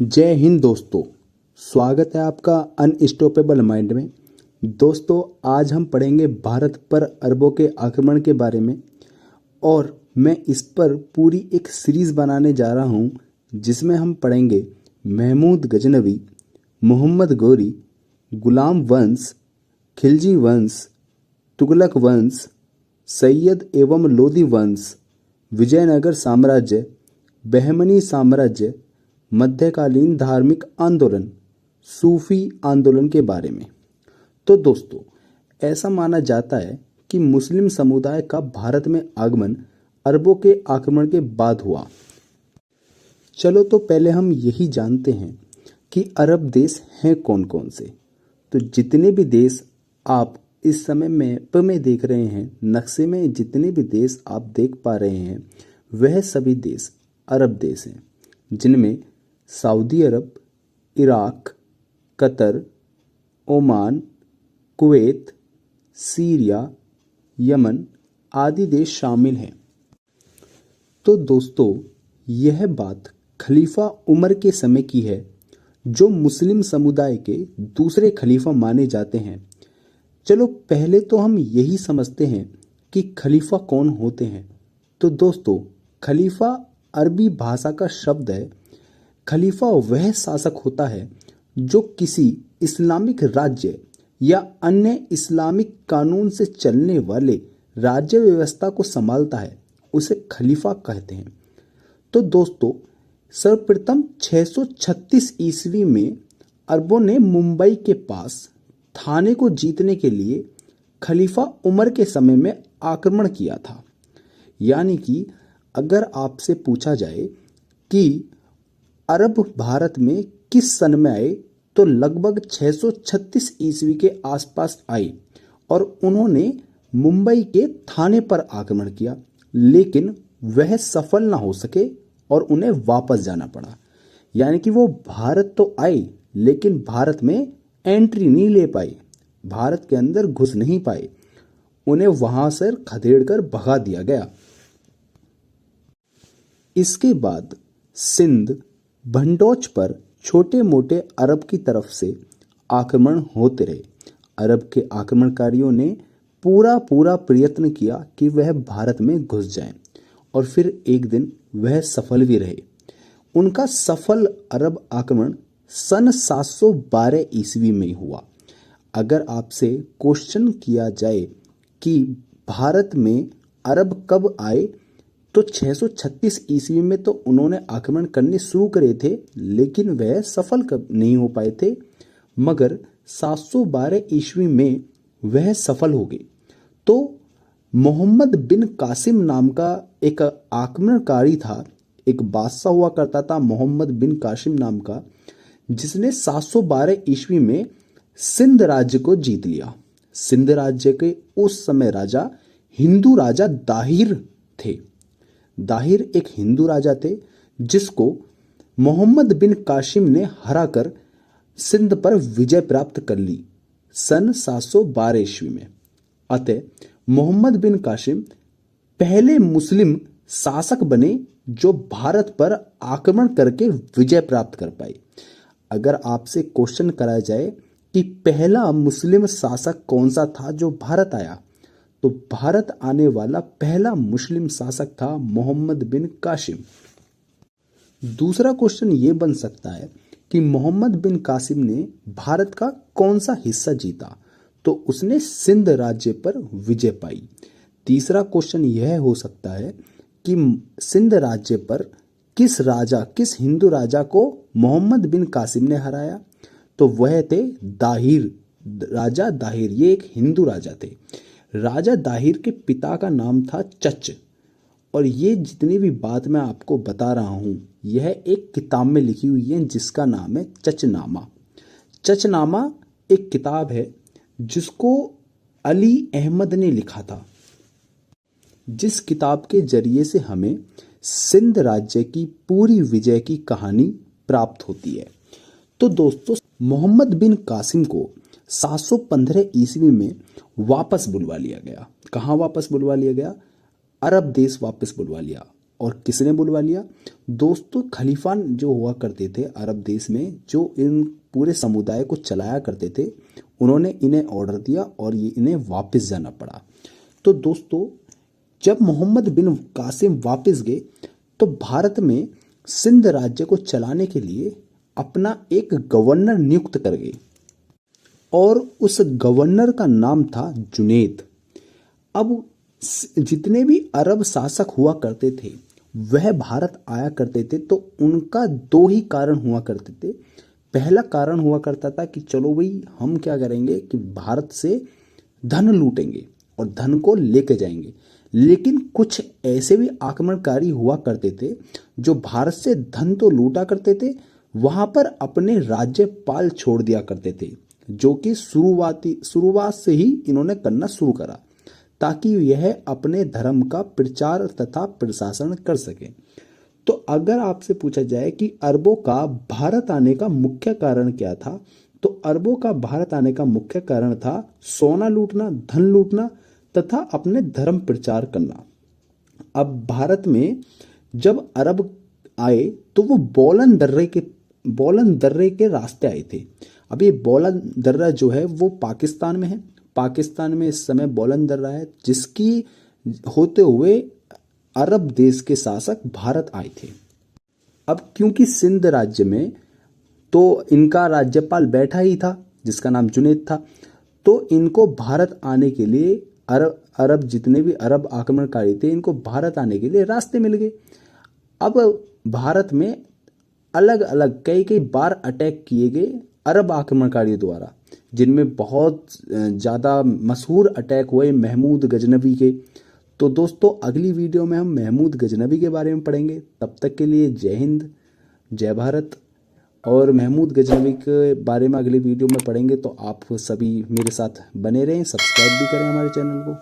जय हिंद दोस्तों। स्वागत है आपका अनस्टॉपेबल माइंड में। दोस्तों, आज हम पढ़ेंगे भारत पर अरबों के आक्रमण के बारे में और मैं इस पर पूरी एक सीरीज़ बनाने जा रहा हूं जिसमें हम पढ़ेंगे महमूद गजनवी, मोहम्मद गौरी, गुलाम वंश, खिलजी वंश, तुगलक वंश, सैयद एवं लोधी वंश, विजयनगर साम्राज्य, बहमनी साम्राज्य, मध्यकालीन धार्मिक आंदोलन, सूफी आंदोलन के बारे में। तो दोस्तों, ऐसा माना जाता है कि मुस्लिम समुदाय का भारत में आगमन अरबों के आक्रमण के बाद हुआ। चलो तो पहले हम यही जानते हैं कि अरब देश हैं कौन कौन से। तो जितने भी देश आप इस समय मैप में देख रहे हैं, नक्शे में जितने भी देश आप देख पा रहे हैं, वह सभी देश अरब देश हैं, जिनमें Saudi Arab, Iraq, Qatar, Oman, Kuwait, Syria, Yemen आदि देश शामिल हैं। तो दोस्तों, यह बात खलीफा उमर के समय की है, जो मुस्लिम समुदाय के दूसरे खलीफा माने जाते हैं। चलो पहले तो हम यही समझते हैं कि खलीफा कौन होते हैं। तो दोस्तों, खलीफा अरबी भाषा का शब्द है। खलीफा वह शासक होता है जो किसी इस्लामिक राज्य या अन्य इस्लामिक कानून से चलने वाले राज्य व्यवस्था को संभालता है, उसे खलीफा कहते हैं। तो दोस्तों, सर्वप्रथम 636 ईस्वी में अरबों ने मुंबई के पास थाने को जीतने के लिए खलीफा उमर के समय में आक्रमण किया था। यानी कि अगर आपसे पूछा जाए कि अरब भारत में किस सन में आए, तो लगभग 636 ईस्वी के आसपास आए और उन्होंने मुंबई के थाने पर आक्रमण किया, लेकिन वह सफल ना हो सके और उन्हें वापस जाना पड़ा। यानी कि वो भारत तो आए लेकिन भारत में एंट्री नहीं ले पाए, भारत के अंदर घुस नहीं पाए, उन्हें वहां से खदेड़ कर भगा दिया गया। इसके बाद सिंध, भंडोच पर छोटे मोटे अरब की तरफ से आक्रमण होते रहे। अरब के आक्रमणकारियों ने पूरा प्रयत्न किया कि वह भारत में घुस जाएं और फिर एक दिन वह सफल भी रहे। उनका सफल अरब आक्रमण सन 712 ईस्वी में हुआ। अगर आपसे क्वेश्चन किया जाए कि भारत में अरब कब आए, तो 636 ईस्वी में तो उन्होंने आक्रमण करने शुरू करे थे, लेकिन वह सफल कब नहीं हो पाए थे, मगर 712 ईस्वी में वह सफल हो गए। तो मोहम्मद बिन कासिम नाम का एक आक्रमणकारी था, एक बादशाह हुआ करता था मोहम्मद बिन कासिम नाम का, जिसने 712 ईस्वी में सिंध राज्य को जीत लिया। सिंध राज्य के उस समय राजा हिंदू राजा दाहिर थे। दाहिर एक हिंदू राजा थे जिसको मोहम्मद बिन कासिम ने हराकर सिंध पर विजय प्राप्त कर ली सन 712 ईस्वी में। अतः मोहम्मद बिन कासिम पहले मुस्लिम शासक बने जो भारत पर आक्रमण करके विजय प्राप्त कर पाए। अगर आपसे क्वेश्चन कराया जाए कि पहला मुस्लिम शासक कौन सा था जो भारत आया, तो भारत आने वाला पहला मुस्लिम शासक था मोहम्मद बिन कासिम। दूसरा क्वेश्चन ये बन सकता है कि मोहम्मद बिन कासिम ने भारत का कौन सा हिस्सा जीता, तो उसने सिंध राज्य पर विजय पाई। तीसरा क्वेश्चन यह हो सकता है कि सिंध राज्य पर किस हिंदू राजा को मोहम्मद बिन कासिम ने हराया, तो वह थे दाहिर, राजा दाहिर। ये एक हिंदू राजा थे। राजा दाहिर के पिता का नाम था चच, और ये जितनी भी बात मैं आपको बता रहा हूँ, यह एक किताब में लिखी हुई है जिसका नाम है चचनामा। चचनामा एक किताब है जिसको अली अहमद ने लिखा था, जिस किताब के जरिए से हमें सिंध राज्य की पूरी विजय की कहानी प्राप्त होती है। तो दोस्तों, मोहम्मद बिन कासिम को 715 ईस्वी में वापस बुलवा लिया गया। कहाँ वापस बुलवा लिया गया? अरब देश वापस बुलवा लिया। और किसने बुलवा लिया? दोस्तों खलीफान जो हुआ करते थे अरब देश में, जो इन पूरे समुदाय को चलाया करते थे, उन्होंने इन्हें ऑर्डर दिया और ये इन्हें वापस जाना पड़ा। तो दोस्तों जब मोहम्मद बिन कासिम वापस गए तो भारत में सिंध राज्य को चलाने के लिए अपना एक गवर्नर नियुक्त कर गए और उस गवर्नर का नाम था जुनैद। अब जितने भी अरब शासक हुआ करते थे वह भारत आया करते थे, तो उनका दो ही कारण हुआ करते थे। पहला कारण हुआ करता था कि चलो भाई हम क्या करेंगे कि भारत से धन लूटेंगे और धन को लेके जाएंगे। लेकिन कुछ ऐसे भी आक्रमणकारी हुआ करते थे जो भारत से धन तो लूटा करते थे, वहां पर अपने राज्यपाल छोड़ दिया करते थे, जो कि शुरुआत से ही इन्होंने करना शुरू करा ताकि यह अपने धर्म का प्रचार तथा प्रशासन कर सके। तो अगर आपसे पूछा जाए कि अरबों का भारत आने का मुख्य कारण क्या था, तो अरबों का भारत आने का मुख्य कारण था सोना लूटना, धन लूटना तथा अपने धर्म प्रचार करना। अब भारत में जब अरब आए तो वो बोलन दर्रे के रास्ते आए थे। अब ये बोलन दर्रा जो है वो पाकिस्तान में है। पाकिस्तान में इस समय बोलन दर्रा है, जिसकी होते हुए अरब देश के शासक भारत आए थे। अब क्योंकि सिंध राज्य में तो इनका राज्यपाल बैठा ही था जिसका नाम जुनैद था, तो इनको भारत आने के लिए अरब जितने भी अरब आक्रमणकारी थे, इनको भारत आने के लिए रास्ते मिल गए। अब भारत में अलग अलग कई बार अटैक किए गए अरब आक्रमणकारियों द्वारा, जिनमें बहुत ज़्यादा मशहूर अटैक हुए महमूद गजनवी के। तो दोस्तों अगली वीडियो में हम महमूद गजनवी के बारे में पढ़ेंगे। तब तक के लिए जय हिंद, जय भारत। और महमूद गजनवी के बारे में अगली वीडियो में पढ़ेंगे, तो आप सभी मेरे साथ बने रहें, सब्सक्राइब भी करें हमारे चैनल को।